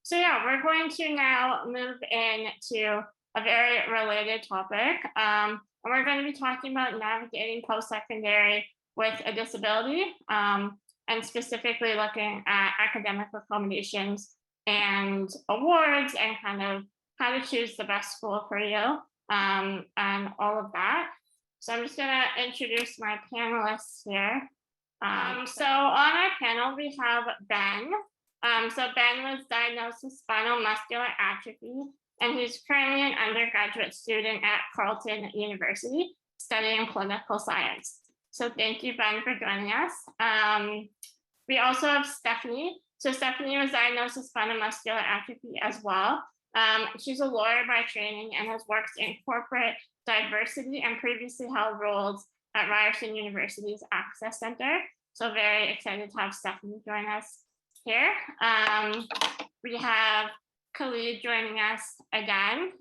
So yeah, we're going to now move into a very related topic. And we're going to be talking about navigating post-secondary with a disability, and specifically looking at academic accommodations and awards and kind of how to choose the best school for you, and all of that. So I'm just gonna introduce my panelists here. So on our panel, we have Ben. So Ben was diagnosed with spinal muscular atrophy, and he's currently an undergraduate student at Carleton University studying political science. So thank you, Ben, for joining us. We also have Stefanie. So Stefanie was diagnosed with spinal muscular atrophy as well. She's a lawyer by training and has worked in corporate diversity and previously held roles at Ryerson University's Access Center. So very excited to have Stefanie join us here. We have Khalid joining us again.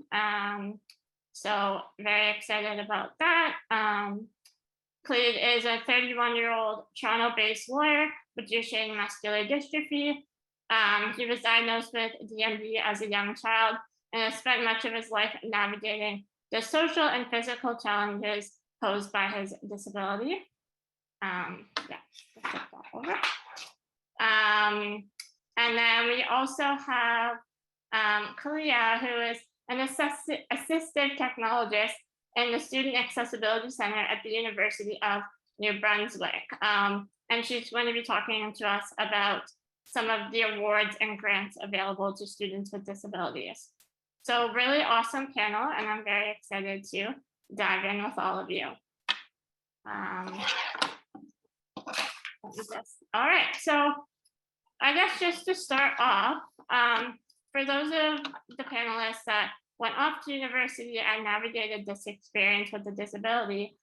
So very excited about that. Khalid is a 31-year-old Toronto-based lawyer with Duchenne muscular dystrophy. He was diagnosed with DMD as a young child and has spent much of his life navigating the social and physical challenges posed by his disability. Yeah, let's flip that over. And then we also have Kailha, who is an assistive technologist in the Student Accessibility Center at the University of New Brunswick. And she's going to be talking to us about some of the awards and grants available to students with disabilities. So really awesome panel, and I'm very excited to dive in with all of you. All right, so I guess just to start off, for those of the panelists that went off to university and navigated this experience with a disability,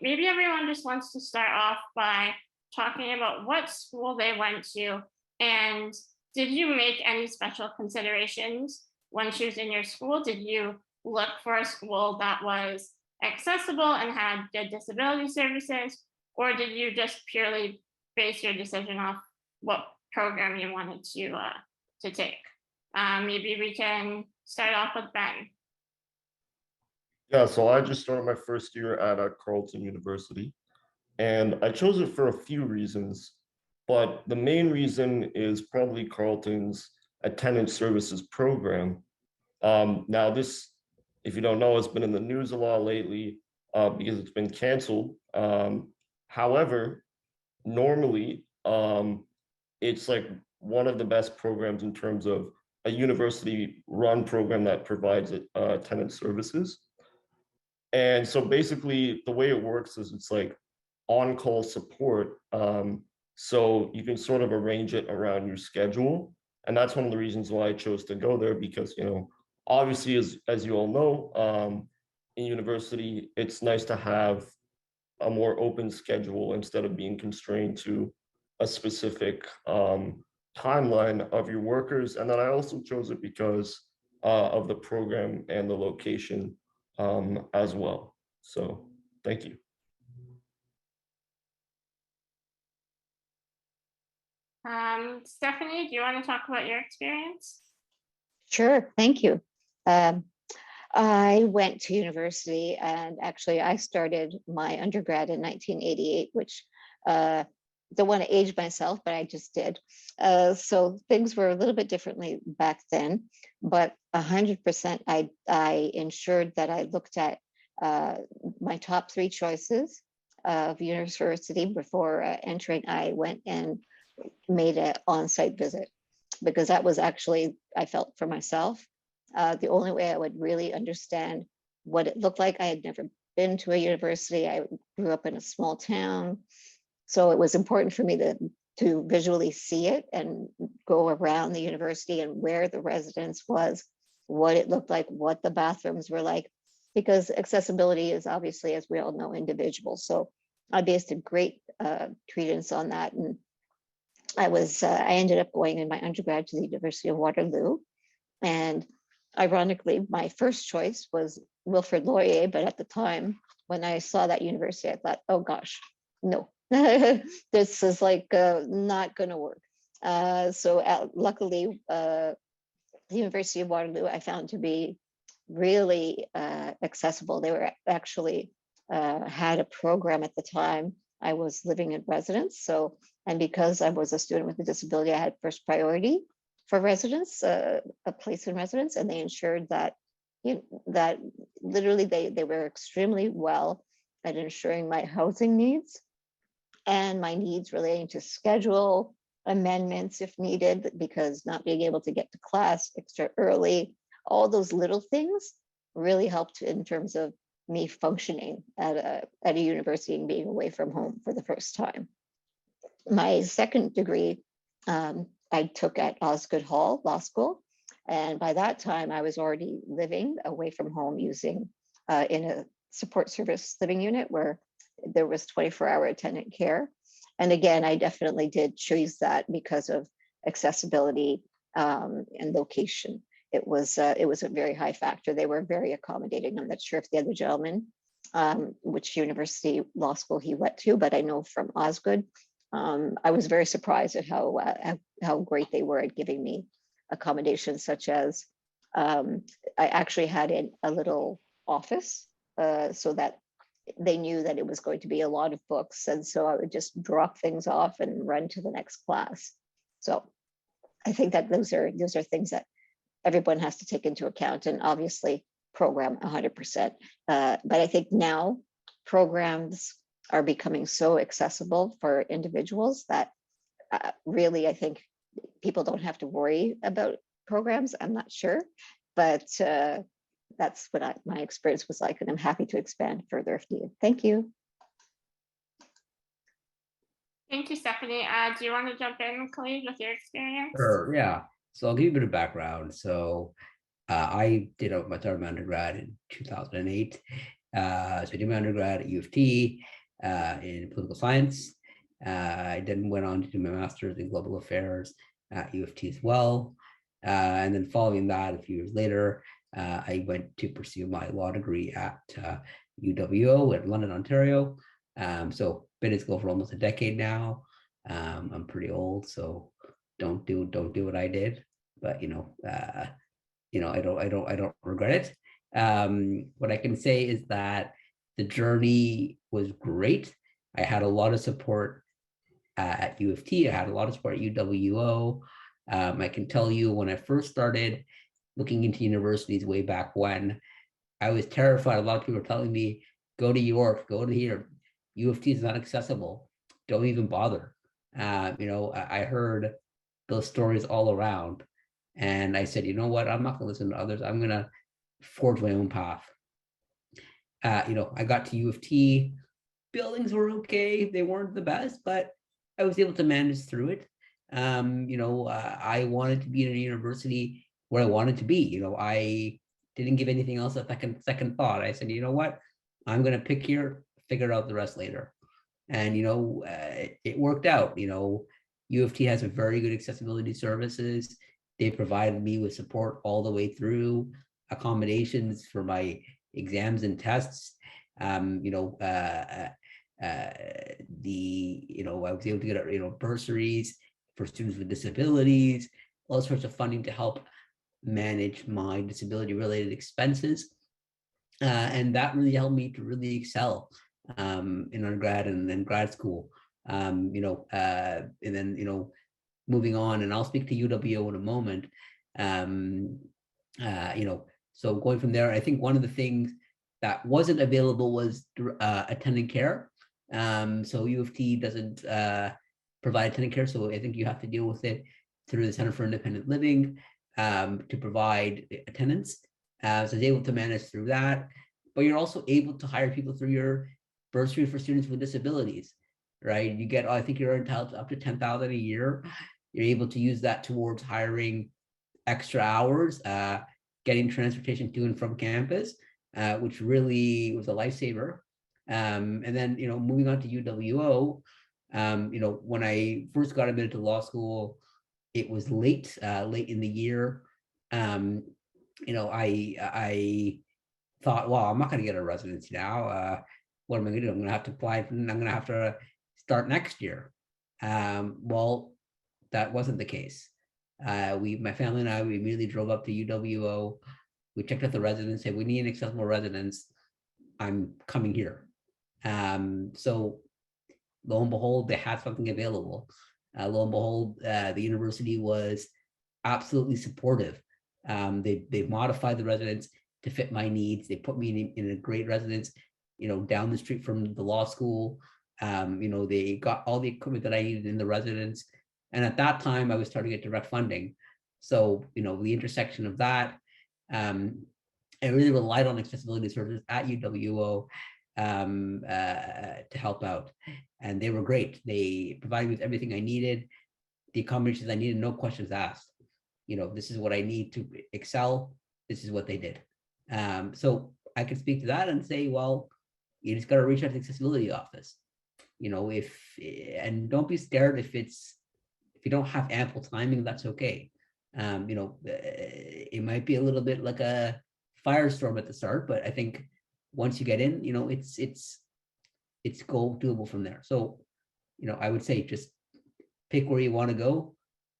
maybe everyone just wants to start off by talking about what school they went to, and did you make any special considerations when choosing your school? Did you look for a school that was accessible and had good disability services, or did you just purely base your decision off what program you wanted to take? Maybe we can start off with Ben. Yeah, so I just started my first year at Carleton University, and I chose it for a few reasons, but the main reason is probably Carleton's attendance services program. Now this, if you don't know, it's been in the news a lot lately because it's been canceled. However, normally it's like one of the best programs in terms of a university-run program that provides attendance services. And so basically the way it works is it's like on-call support. So you can sort of arrange it around your schedule. And that's one of the reasons why I chose to go there, because, you know, obviously, as you all know, in university, it's nice to have a more open schedule instead of being constrained to a specific timeline of your workers. And then I also chose it because of the program and the location as well. So thank you. Stefanie, do you want to talk about your experience? Sure, thank you. I went to university, and actually I started my undergrad in 1988, which don't want to age myself, but I just did. So things were a little bit differently back then, but 100% I ensured that I looked at my top 3 choices of university before entering. I went and made an on-site visit, because that was actually, I felt for myself, the only way I would really understand what it looked like. I had never been to a university. I grew up in a small town. So it was important for me to visually see it and go around the university and where the residence was, what it looked like, what the bathrooms were like, because accessibility is obviously, as we all know, individual. So I based a great credence on that. And I ended up going in my undergrad to the University of Waterloo. And ironically, my first choice was Wilfrid Laurier, but at the time when I saw that university, I thought, oh gosh, no, this is like not going to work. So luckily, the University of Waterloo I found to be really accessible. They were actually had a program at the time. I was living in residence, so, and because I was a student with a disability, I had first priority for residence, a place in residence, and they ensured that that literally they were extremely well at ensuring my housing needs and my needs relating to schedule amendments if needed, because not being able to get to class extra early, all those little things really helped in terms of me functioning at a university and being away from home for the first time. My second degree I took at Osgoode Hall Law School. And by that time, I was already living away from home using in a support service living unit where there was 24-hour attendant care. And again, I definitely did choose that because of accessibility and location. It was a very high factor. They were very accommodating. I'm not sure if the other gentleman, which university law school he went to, but I know from Osgoode, I was very surprised at how great they were at giving me accommodations, such as I actually had a little office so that they knew that it was going to be a lot of books. And so I would just drop things off and run to the next class. So I think that those are things that everyone has to take into account, and obviously program 100%. But I think now programs are becoming so accessible for individuals that really, I think people don't have to worry about programs. I'm not sure, but that's what my experience was like, and I'm happy to expand further if needed. Thank you. Thank you, Stefanie. Do you want to jump in, Khalid, with your experience? Sure, yeah. So I'll give you a bit of background. So I did my third undergrad in 2008. So I did my undergrad at U of T in political science. I then went on to do my master's in global affairs at U of T as well. And then following that, a few years later, I went to pursue my law degree at UWO in London, Ontario. So been in school for almost a decade now. I'm pretty old, so don't do what I did. But I don't regret it. What I can say is that the journey was great. I had a lot of support at U of T. I had a lot of support at UWO. I can tell you when I first started looking into universities way back when, I was terrified. A lot of people were telling me, go to York, go to here. U of T is not accessible. Don't even bother. I heard those stories all around. And I said, you know what? I'm not going to listen to others. I'm going to forge my own path. I got to U of T. Buildings were okay. They weren't the best, but I was able to manage through it. I wanted to be in a university where I wanted to be. I didn't give anything else a second thought. I said, you know what? I'm going to pick here, figure out the rest later. And, it worked out. U of T has a very good accessibility services. They provided me with support all the way through, accommodations for my exams and tests. I was able to get bursaries for students with disabilities, all sorts of funding to help manage my disability related expenses. And that really helped me to really excel in undergrad and then grad school. And then, moving on, and I'll speak to UWO in a moment. So going from there, I think one of the things that wasn't available was attendant care. So U of T doesn't provide attendant care, so I think you have to deal with it through the Center for Independent Living to provide attendance. So I was able to manage through that, but you're also able to hire people through your bursary for students with disabilities, right? You get, I think you're entitled to up to $10,000 a year. You're able to use that towards hiring extra hours, getting transportation to and from campus, which really was a lifesaver. And then, moving on to UWO, when I first got admitted to law school, it was late in the year. I thought, well, I'm not going to get a residency now. What am I going to do? I'm going to have to apply, and I'm going to have to start next year. Well, that wasn't the case. My family and I, we immediately drove up to UWO. We checked out the residence, said we need an accessible residence. I'm coming here. So lo and behold, they had something available. Lo and behold, the university was absolutely supportive. They modified the residence to fit my needs. They put me in a great residence, down the street from the law school. They got all the equipment that I needed in the residence. And at that time, I was starting to get direct funding. So, the intersection of that, I really relied on accessibility services at UWO to help out. And they were great. They provided me with everything I needed, the accommodations I needed, no questions asked. This is what I need to excel. This is what they did. So I could speak to that and say, well, you just got to reach out to the accessibility office. And don't be scared if you don't have ample timing, that's okay. It might be a little bit like a firestorm at the start, but I think once you get in, it's doable from there. So, I would say just pick where you want to go.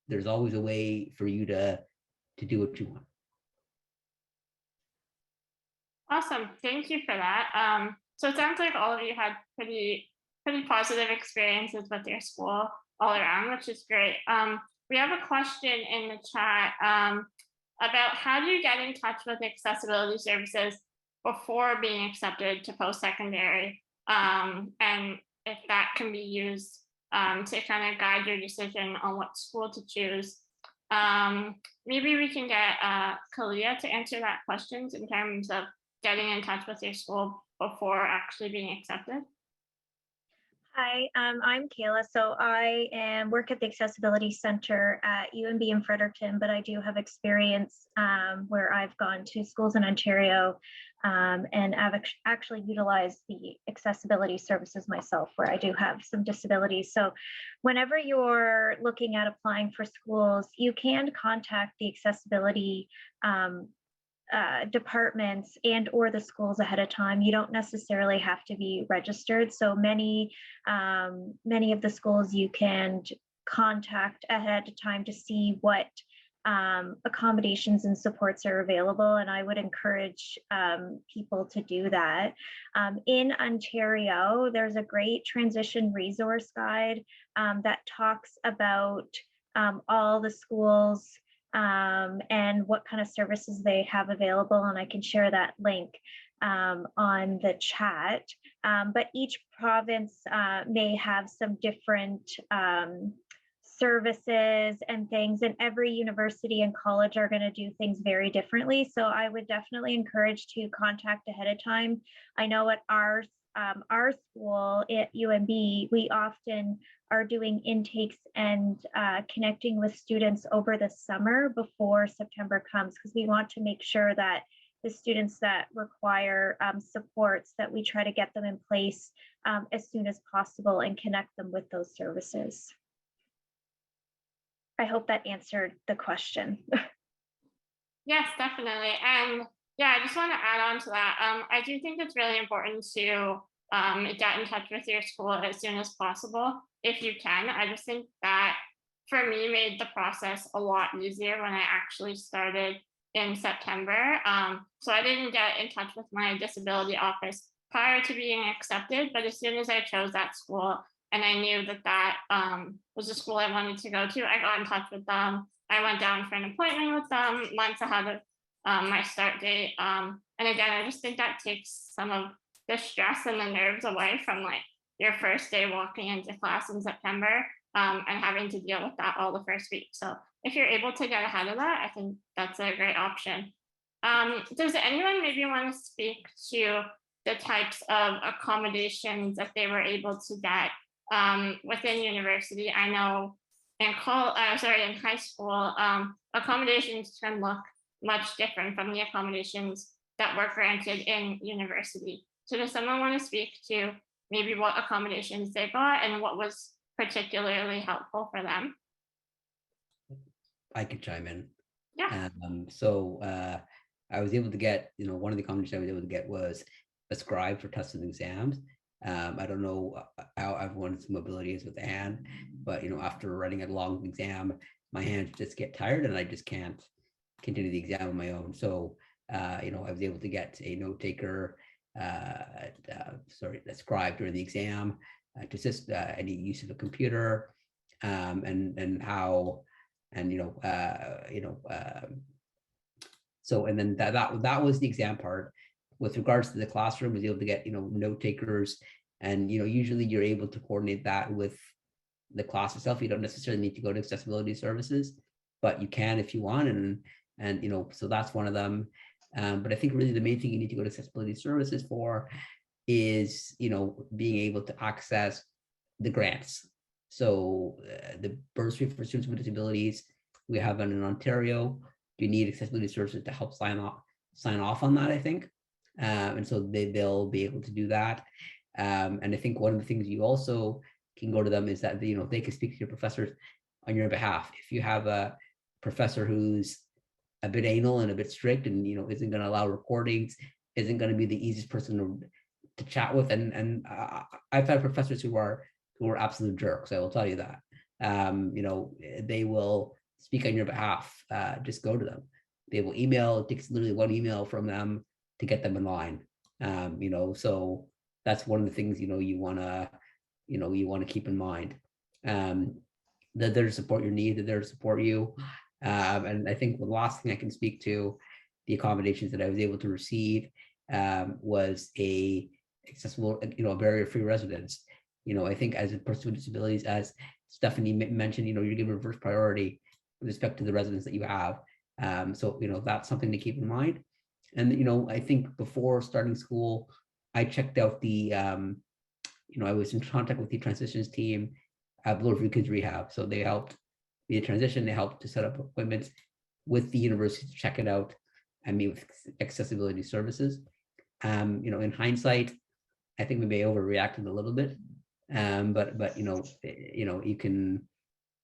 There's always a way for you to do what you want. Awesome, thank you for that. So it sounds like all of you had pretty positive experiences with your school all around, which is great. We have a question in the chat about how do you get in touch with accessibility services before being accepted to post-secondary, and if that can be used to kind of guide your decision on what school to choose. Maybe we can get Kailha to answer that question in terms of getting in touch with your school before actually being accepted. Hi, I'm Kailha. So I work at the Accessibility Center at UNB in Fredericton, but I do have experience where I've gone to schools in Ontario and I've actually utilized the accessibility services myself, where I do have some disabilities. So whenever you're looking at applying for schools, you can contact the accessibility departments and or the schools ahead of time. You don't necessarily have to be registered. So many of the schools you can contact ahead of time to see what accommodations and supports are available. And I would encourage people to do that. In Ontario, there's a great transition resource guide that talks about all the schools and what kind of services they have available. And I can share that link on the chat. But each province may have some different services and things, and every university and college are going to do things very differently. So I would definitely encourage to contact ahead of time. I know at our school at UNB, we often are doing intakes and connecting with students over the summer before September comes, because we want to make sure that the students that require supports, that we try to get them in place as soon as possible and connect them with those services. I hope that answered the question. Yes, definitely. And yeah, I just want to add on to that. I do think it's really important to get in touch with your school as soon as possible, if you can. I just think that for me made the process a lot easier when I actually started in September. So I didn't get in touch with my disability office prior to being accepted, but as soon as I chose that school and I knew that that was the school I wanted to go to, I got in touch with them. I went down for an appointment with them months ahead of my start date. And again, I just think that takes some of the stress and the nerves away from like your first day walking into class in September and having to deal with that all the first week. So if you're able to get ahead of that, I think that's a great option. Does anyone maybe want to speak to the types of accommodations that they were able to get within university? I know in high school, accommodations can look much different from the accommodations that were granted in university. So does someone want to speak to maybe what accommodations they got and what was particularly helpful for them? I could chime in. Yeah. So I was able to get, one of the accommodations I was able to get was a scribe for tests and exams. I don't know how everyone's mobility is with Anne, but after writing a long exam, my hands just get tired and I just can't continue the exam on my own. So, I was able to get a note taker, a scribe during the exam to assist any use of a computer, and how, and so, and then that was the exam part. With regards to the classroom, I was able to get note takers, and usually you're able to coordinate that with the class itself. You don't necessarily need to go to accessibility services, but you can if you want, and so that's one of them. But I think really the main thing you need to go to accessibility services for is being able to access the grants. So the bursary for students with disabilities, we have one in Ontario. You need accessibility services to help sign off on that, I think. And so they'll be able to do that. And I think one of the things you also can go to them is that they can speak to your professors on your behalf. If you have a professor who's a bit anal and a bit strict and isn't going to allow recordings, isn't going to be the easiest person to chat with, and I've had professors who are absolute jerks, I will tell you that. They will speak on your behalf. Just go to them. They will email. It takes literally one email from them to get them in line. So that's one of the things you want to keep in mind. That they're to support your need, that they're to support you. And I think the last thing I can speak to, the accommodations that I was able to receive, was a accessible, a barrier-free residence. I think as a person with disabilities, as Stefanie mentioned, you're given first priority with respect to the residents that you have. So that's something to keep in mind. And I think before starting school, I checked out the I was in contact with the transitions team at Bloor Free Kids Rehab. So they helped me to transition. They helped to set up appointments with the university to check it out and meet with accessibility services. In hindsight, I think we may have overreacted a little bit. But you can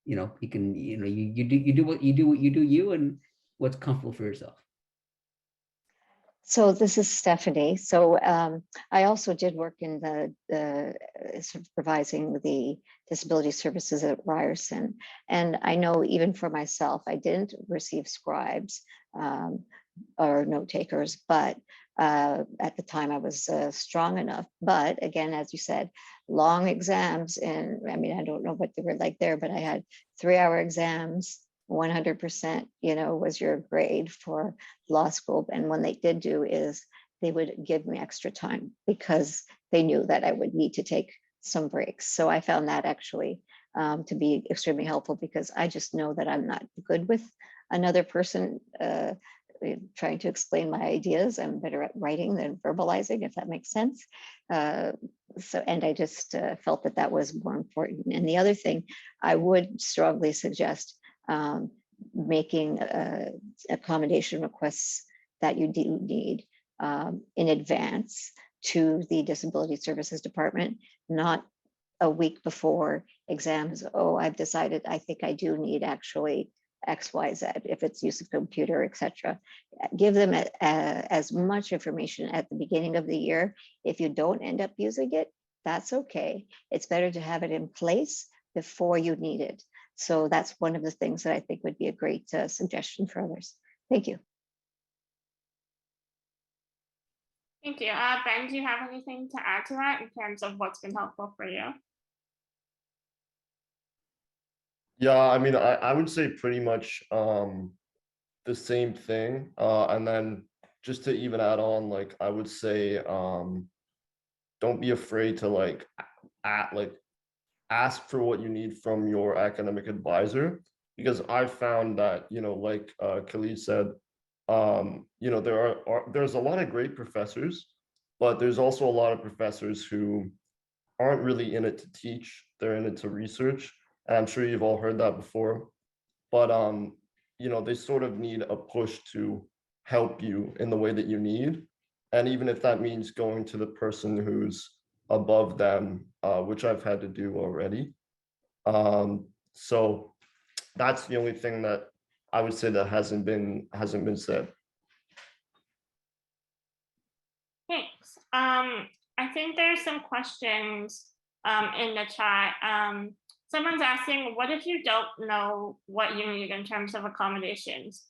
you do what you do and what's comfortable for yourself. So this is Stefanie. So I also did work in the supervising the disability services at Ryerson. And I know even for myself, I didn't receive scribes or note takers, but at the time I was strong enough. But again, as you said, long exams. And I mean, I don't know what they were like there, but I had 3-hour exams. 100%, was your grade for law school. And when they did do is they would give me extra time because they knew that I would need to take some breaks. So I found that actually to be extremely helpful because I just know that I'm not good with another person trying to explain my ideas. I'm better at writing than verbalizing, if that makes sense. And I just felt that was more important. And the other thing I would strongly suggest making accommodation requests that you do need in advance to the Disability Services Department, not a week before exams. Oh, I've decided I think I do need actually X, Y, Z, if it's use of computer, etc. Give them as much information at the beginning of the year. If you don't end up using it, that's okay. It's better to have it in place before you need it. So that's one of the things that I think would be a great suggestion for others. Thank you. Thank you. Ben, do you have anything to add to that in terms of what's been helpful for you? Yeah, I mean, I would say pretty much the same thing. And then just to even add on, like, I would say don't be afraid to ask for what you need from your academic advisor, because I found that, like Khalid said, there's a lot of great professors, but there's also a lot of professors who aren't really in it to teach, they're in it to research. And I'm sure you've all heard that before, but they sort of need a push to help you in the way that you need. And even if that means going to the person who's above them, which I've had to do already. So that's the only thing that I would say that hasn't been said. Thanks. I think there's some questions in the chat. someone's asking, what if you don't know what you need in terms of accommodations?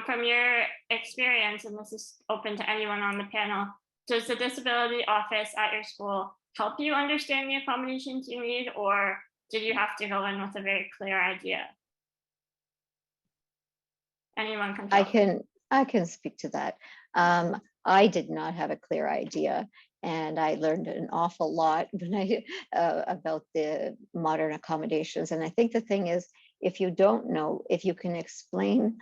From your experience, and this is open to anyone on the panel, does the disability office at your school help you understand the accommodations you need, or did you have to go in with a very clear idea? Anyone can talk. I can speak to that. I did not have a clear idea, and I learned an awful lot when I about the modern accommodations. And I think the thing is, if you don't know, if you can explain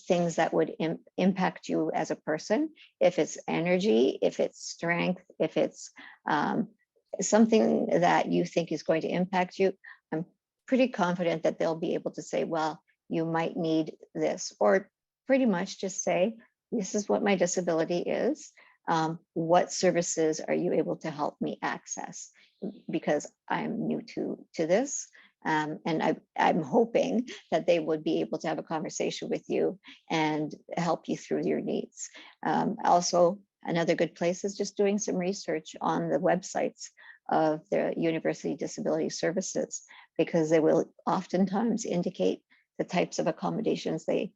things that would impact you as a person, if it's energy, if it's strength, if it's something that you think is going to impact you, I'm pretty confident that they'll be able to say, well, you might need this, or pretty much just say, this is what my disability is. What services are you able to help me access? Because I'm new to this. And I'm hoping that they would be able to have a conversation with you and help you through your needs. Also, another good place is just doing some research on the websites of the University Disability Services, because they will oftentimes indicate the types of accommodations they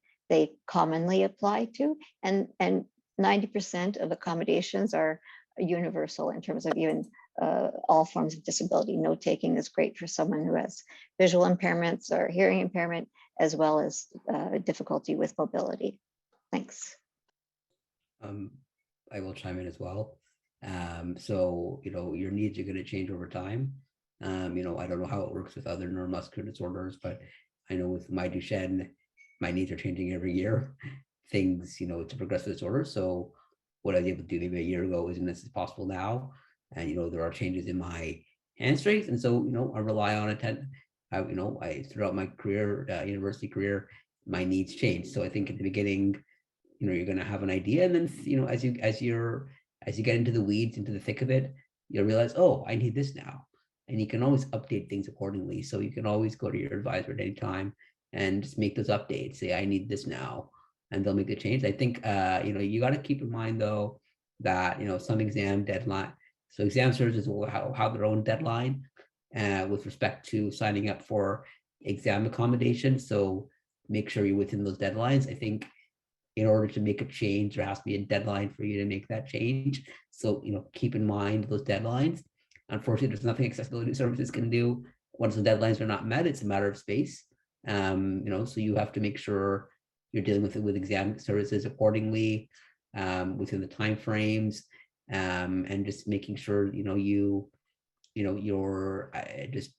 commonly apply to. And 90% of accommodations are universal in terms of even all forms of disability. Note taking is great for someone who has visual impairments or hearing impairment, as well as difficulty with mobility. Thanks. I will chime in as well. So, your needs are going to change over time. I don't know how it works with other neuromuscular disorders, but I know with my Duchenne, my needs are changing every year. Things, it's a progressive disorder. So what I was able to do maybe a year ago isn't necessarily possible now. And, there are changes in my hand strength. And so, I rely on it. I throughout my career, university career, my needs change. So I think at the beginning, you're going to have an idea. And then, as you get into the weeds, into the thick of it, you'll realize, oh, I need this now. And you can always update things accordingly. So you can always go to your advisor at any time and just make those updates. Say, I need this now, and they'll make the change. I think, you got to keep in mind though, that, some exam deadline. So exam services will have their own deadline with respect to signing up for exam accommodation. So make sure you're within those deadlines. I think in order to make a change, there has to be a deadline for you to make that change. So, keep in mind those deadlines. Unfortunately, there's nothing accessibility services can do once the deadlines are not met. It's a matter of space. So you have to make sure you're dealing with exam services accordingly within the time frames, and just making sure you're just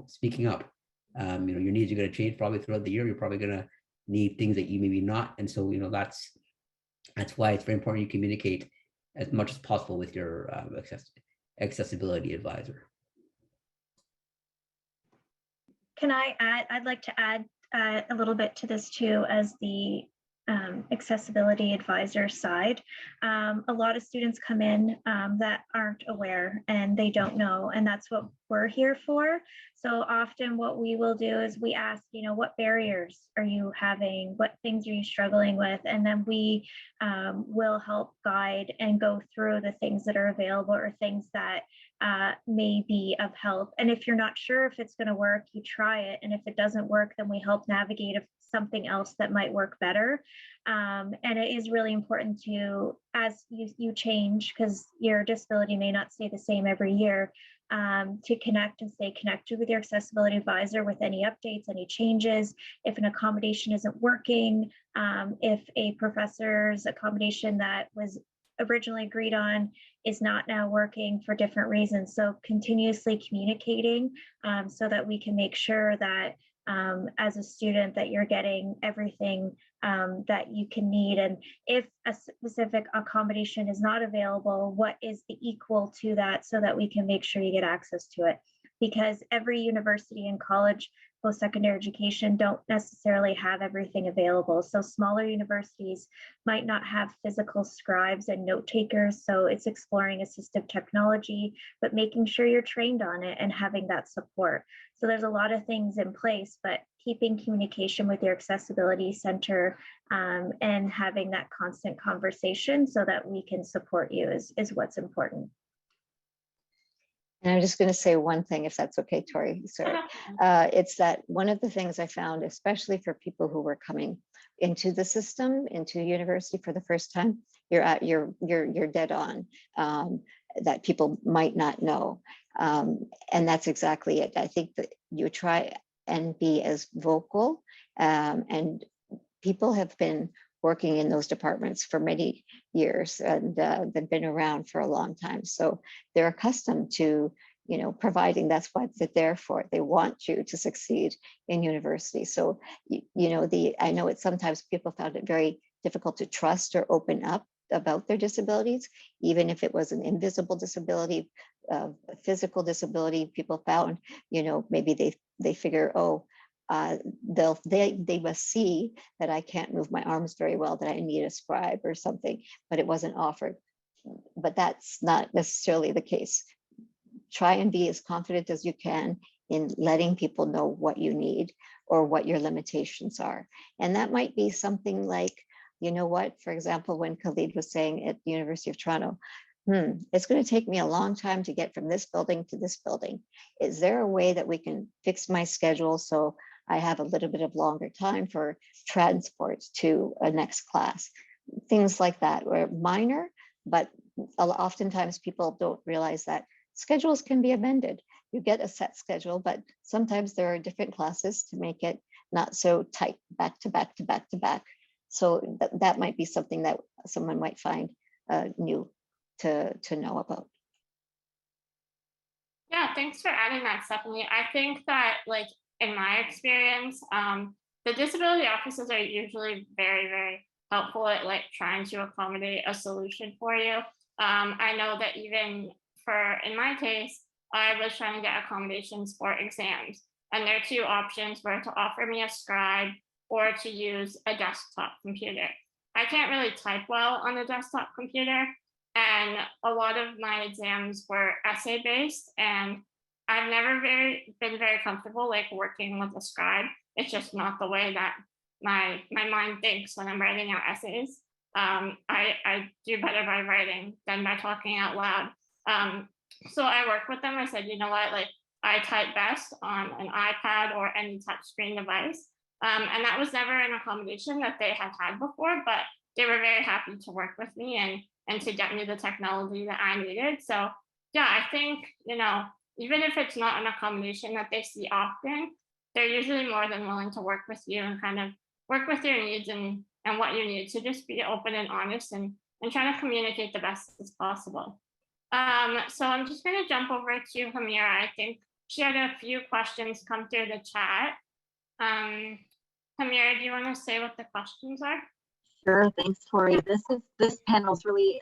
speaking up. Your needs are going to change probably throughout the year. You're probably going to need things that you maybe not, and so that's why it's very important you communicate as much as possible with your accessibility advisor. Can I add? I'd like to add a little bit to this too, as the accessibility advisor side. A lot of students come in that aren't aware and they don't know, and that's what we're here for. So often what we will do is we ask, what barriers are you having? What things are you struggling with? And then we will help guide and go through the things that are available or things that may be of help. And if you're not sure if it's going to work, you try it. And if it doesn't work, then we help navigate something else that might work better. And it is really important to, as you change, because your disability may not stay the same every year, to connect and stay connected with your accessibility advisor with any updates, any changes, if an accommodation isn't working, if a professor's accommodation that was originally agreed on is not now working for different reasons. So continuously communicating so that we can make sure that as a student that you're getting everything that you can need. And if a specific accommodation is not available, what is the equal to that so that we can make sure you get access to it? Because every university and college post-secondary education don't necessarily have everything available. So smaller universities might not have physical scribes and note takers. So it's exploring assistive technology, but making sure you're trained on it and having that support. So there's a lot of things in place, but keeping communication with your accessibility center and having that constant conversation so that we can support you is what's important. And I'm just going to say one thing, if that's okay, Tori. Sorry. It's that one of the things I found, especially for people who were coming into the system, into university for the first time, you're dead on. That people might not know, and that's exactly it. I think that you try and be as vocal, and people have been working in those departments for many years, and they've been around for a long time. So they're accustomed to, providing. That's what they're there for. They want you to succeed in university. So, I know it sometimes people found it very difficult to trust or open up about their disabilities, even if it was an invisible disability, a physical disability. People found, maybe they figure, oh, they must see that I can't move my arms very well, that I need a scribe or something, but it wasn't offered. But that's not necessarily the case. Try and be as confident as you can in letting people know what you need or what your limitations are. And that might be something like, for example, when Khalid was saying at the University of Toronto, it's going to take me a long time to get from this building to this building. Is there a way that we can fix my schedule so I have a little bit of longer time for transport to a next class? Things like that were minor, but oftentimes people don't realize that schedules can be amended. You get a set schedule, but sometimes there are different classes to make it not so tight, back to back to back to back. So that might be something that someone might find new to know about. Yeah, thanks for adding that, Stefanie. I think that, like, in my experience, the disability offices are usually very, very helpful at like trying to accommodate a solution for you. I know that even in my case, I was trying to get accommodations for exams, and their two options were to offer me a scribe or to use a desktop computer. I can't really type well on a desktop computer, and a lot of my exams were essay based, and I've never been very comfortable like working with a scribe. It's just not the way that my mind thinks when I'm writing out essays. I do better by writing than by talking out loud. So I worked with them. I said, you know what, like I type best on an iPad or any touchscreen device. And that was never an accommodation that they had before, but they were very happy to work with me and to get me the technology that I needed. So yeah, I think, even if it's not an accommodation that they see often, they're usually more than willing to work with you and kind of work with your needs and what you need. So just be open and honest and try to communicate the best as possible. So I'm just going to jump over to Hamira. I think she had a few questions come through the chat. Hamira, do you want to say what the questions are? Sure, thanks, Tori. This panel is really,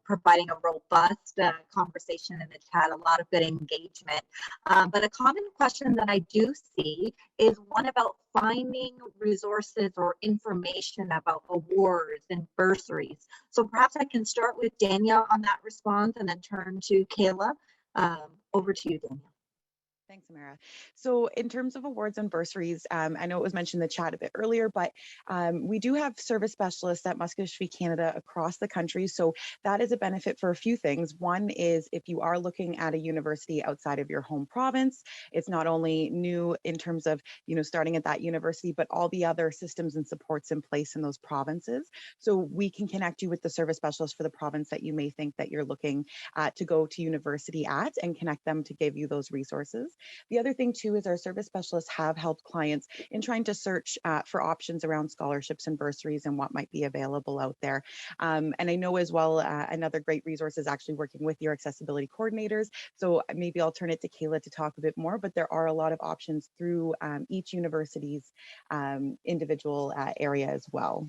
providing a robust conversation in the chat, a lot of good engagement. But a common question that I do see is one about finding resources or information about awards and bursaries. So perhaps I can start with Danya on that response and then turn to Kailha. Over to you, Danya. Thanks, Amira. So in terms of awards and bursaries, I know it was mentioned in the chat a bit earlier, but we do have service specialists at Musqueam, Canada across the country. So that is a benefit for a few things. One is if you are looking at a university outside of your home province, it's not only new in terms of, starting at that university, but all the other systems and supports in place in those provinces. So we can connect you with the service specialist for the province that you may think that you're looking to go to university at and connect them to give you those resources. The other thing too is our service specialists have helped clients in trying to search for options around scholarships and bursaries and what might be available out there. And I know as well, another great resource is actually working with your accessibility coordinators. So maybe I'll turn it to Kailha to talk a bit more, but there are a lot of options through each university's individual area as well.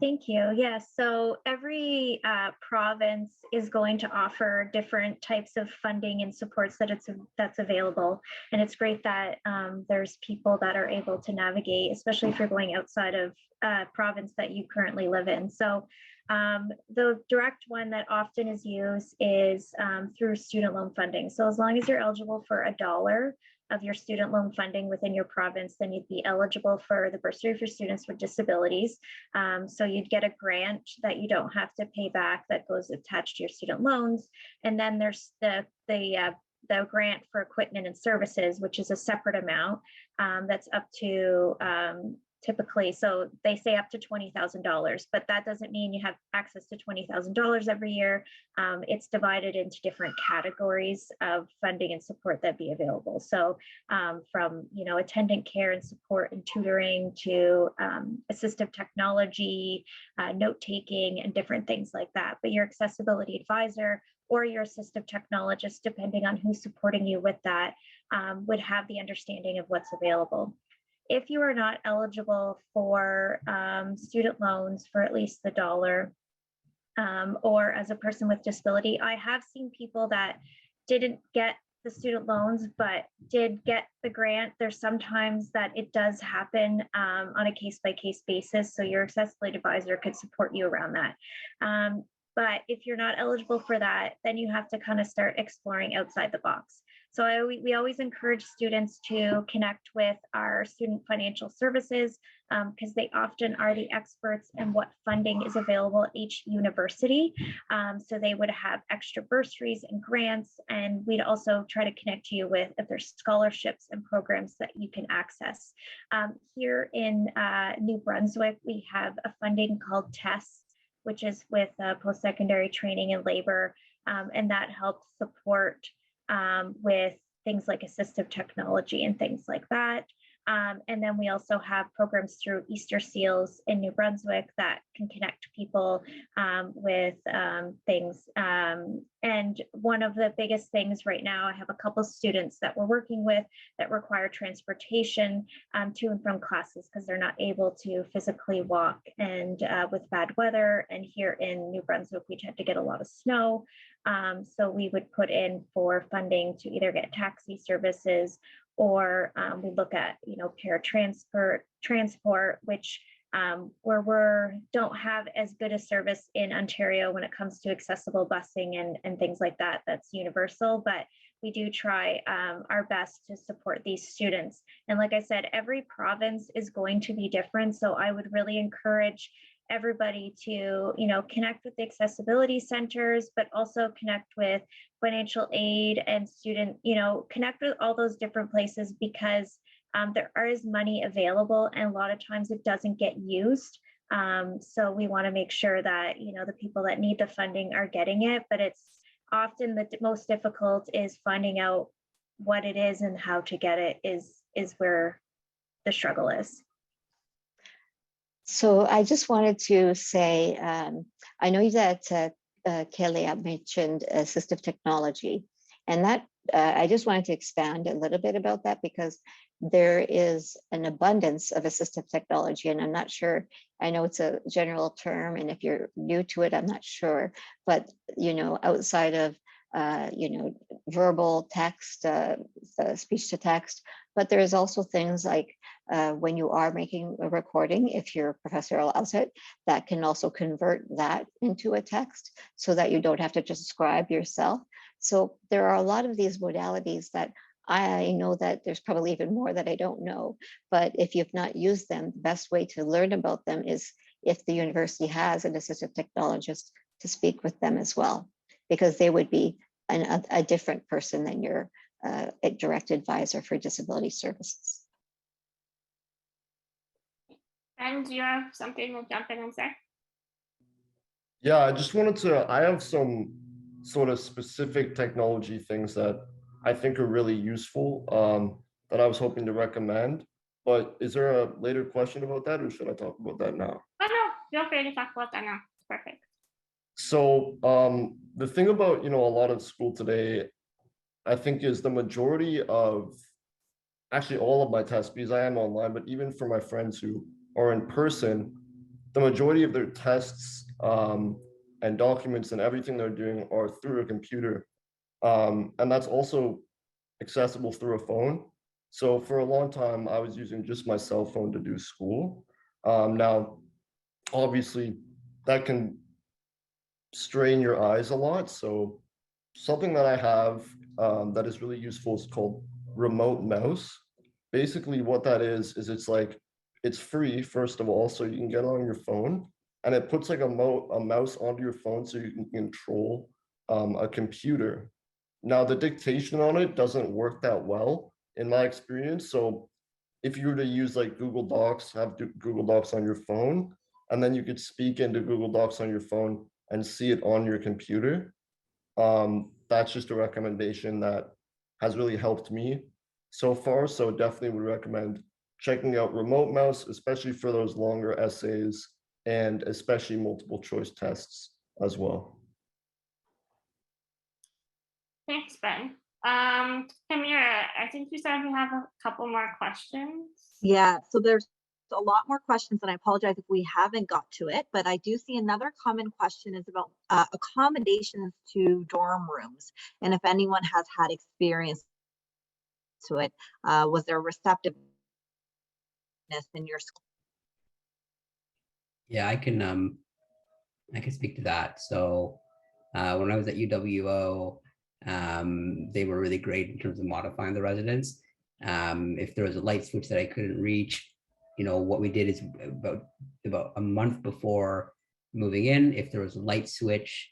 Thank you. Yes, so every province is going to offer different types of funding and supports that's available. And it's great that there's people that are able to navigate, especially if you're going outside of province that you currently live in. So the direct one that often is used is through student loan funding. So as long as you're eligible for $1 of your student loan funding within your province, then you'd be eligible for the bursary for students with disabilities. So you'd get a grant that you don't have to pay back that goes attached to your student loans. And then there's the grant for equipment and services, which is a separate amount that's up to typically, so they say up to $20,000, but that doesn't mean you have access to $20,000 every year. It's divided into different categories of funding and support that be available. So from, you know, attendant care and support and tutoring to assistive technology, note-taking and different things like that. But your accessibility advisor or your assistive technologist, depending on who's supporting you with that, would have the understanding of what's available. If you are not eligible for student loans for at least the dollar, or as a person with disability, I have seen people that didn't get the student loans, but did get the grant. There's sometimes that it does happen on a case-by-case basis. So your accessibility advisor could support you around that. But if you're not eligible for that, then you have to kind of start exploring outside the box. So we always encourage students to connect with our student financial services because they often are the experts in what funding is available at each university. So they would have extra bursaries and grants, and we'd also try to connect you with if there's scholarships and programs that you can access. Here in New Brunswick, we have a funding called TESS, which is with post-secondary training and labor, and that helps support with things like assistive technology and things like that. And then we also have programs through Easter Seals in New Brunswick that can connect people with things. And one of the biggest things right now, I have a couple students that we're working with that require transportation to and from classes because they're not able to physically walk. And with bad weather, and here in New Brunswick, we tend to get a lot of snow. So we would put in for funding to either get taxi services or we look at, you know, transport, which where we don't have as good a service in Ontario when it comes to accessible busing and things like that. That's universal, but we do try our best to support these students. And like I said, every province is going to be different. So I would really encourage everybody to, you know, connect with the accessibility centers, but also connect with financial aid and student, you know, connect with all those different places because there is money available and a lot of times it doesn't get used. So we want to make sure that, you know, the people that need the funding are getting it, but it's often the most difficult is finding out what it is and how to get it is where the struggle is. So I just wanted to say, I know that Kailha mentioned assistive technology, and that I just wanted to expand a little bit about that because there is an abundance of assistive technology, and I'm not sure, I know it's a general term, and if you're new to it, I'm not sure, but, you know, outside of, you know, verbal text, speech to text, but there's also things like when you are making a recording, if your professor allows it, that can also convert that into a text so that you don't have to transcribe yourself. So there are a lot of these modalities that I know that there's probably even more that I don't know, but if you've not used them, the best way to learn about them is if the university has an assistive technologist to speak with them as well, because they would be a different person than your direct advisor for disability services. And do you have something to jump in and say? Yeah, I just wanted to, I have some sort of specific technology things that I think are really useful that I was hoping to recommend. But is there a later question about that or should I talk about that now? Oh, no, feel free to talk about that now. Perfect. So the thing about, you know, a lot of school today, I think is the majority of, actually all of my tests, because I am online, but even for my friends who are in person, the majority of their tests and documents and everything they're doing are through a computer. And that's also accessible through a phone. So for a long time, I was using just my cell phone to do school. Now, obviously, that can strain your eyes a lot. So something that I have that is really useful is called remote mouse. Basically what that is it's like, it's free, first of all, so you can get on your phone, and it puts like a mouse onto your phone so you can control a computer. Now the dictation on it doesn't work that well in my experience. So if you were to use like Google Docs, have Google Docs on your phone, and then you could speak into Google Docs on your phone and see it on your computer. That's just a recommendation that has really helped me so far. So definitely would recommend checking out remote mouse, especially for those longer essays and especially multiple choice tests as well. Thanks, Ben. Kamira, I think you said we have a couple more questions. Yeah, so there's a lot more questions, and I apologize if we haven't got to it, but I do see another common question is about accommodations to dorm rooms, and if anyone has had experience to it, was there receptiveness in your school? Yeah, I can speak to that. So when I was at UWO, they were really great in terms of modifying the residence. If there was a light switch that I couldn't reach, what we did is about a month before moving in, if there was a light switch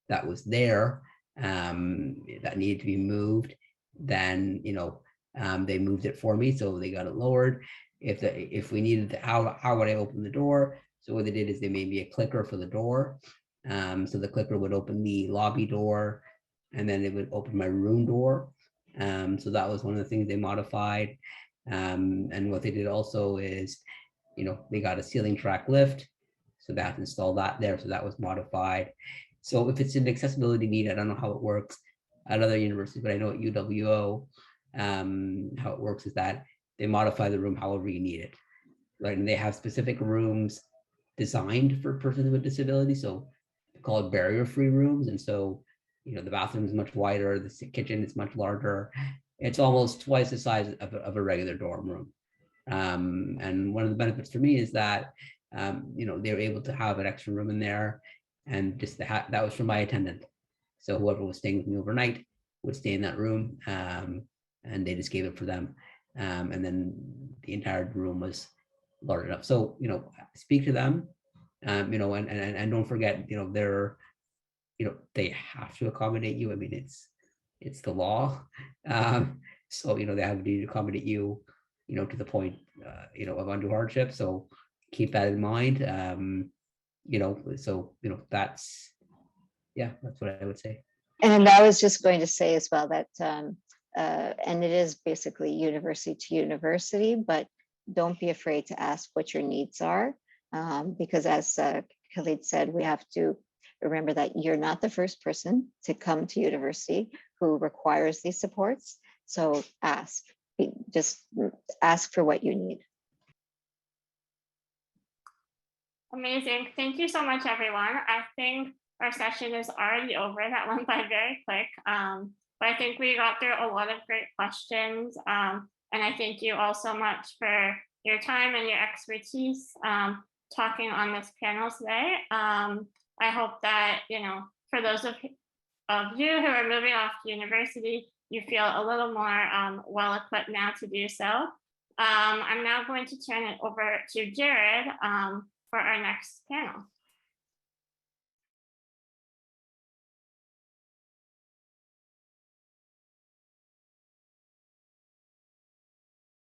that was there that needed to be moved, then they moved it for me, so they got it lowered. If we needed to, how would I open the door? So what they did is they made me a clicker for the door. So the clicker would open the lobby door, and then it would open my room door. So that was one of the things they modified. And what they did also is, they got a ceiling track lift. So they have to install that there. So that was modified. So if it's an accessibility need, I don't know how it works at other universities, but I know at UWO, how it works is that they modify the room however you need it, right? And they have specific rooms designed for persons with disability. So they call it barrier-free rooms. And so, the bathroom is much wider, the kitchen is much larger. It's almost twice the size of a regular dorm room. And one of the benefits for me is that, they were able to have an extra room in there, and just that was for my attendant. So whoever was staying with me overnight would stay in that room, and they just gave it for them. And then the entire room was large enough. So, speak to them, and don't forget, they're, they have to accommodate you. I mean, it's the law. So, they have to accommodate you, to the point, of undue hardship. So keep that in mind. So, that's what I would say. And I was just going to say as well that, and it is basically university to university, but don't be afraid to ask what your needs are, because as Khalid said, we have to remember that you're not the first person to come to university who requires these supports. So just ask for what you need. Amazing. Thank you so much, everyone. I think our session is already over. That went by very quick. But I think we got through a lot of great questions. And I thank you all so much for your time and your expertise talking on this panel today. I hope that, for those of you who are moving off to university, you feel a little more well-equipped now to do so. I'm now going to turn it over to Jared for our next panel.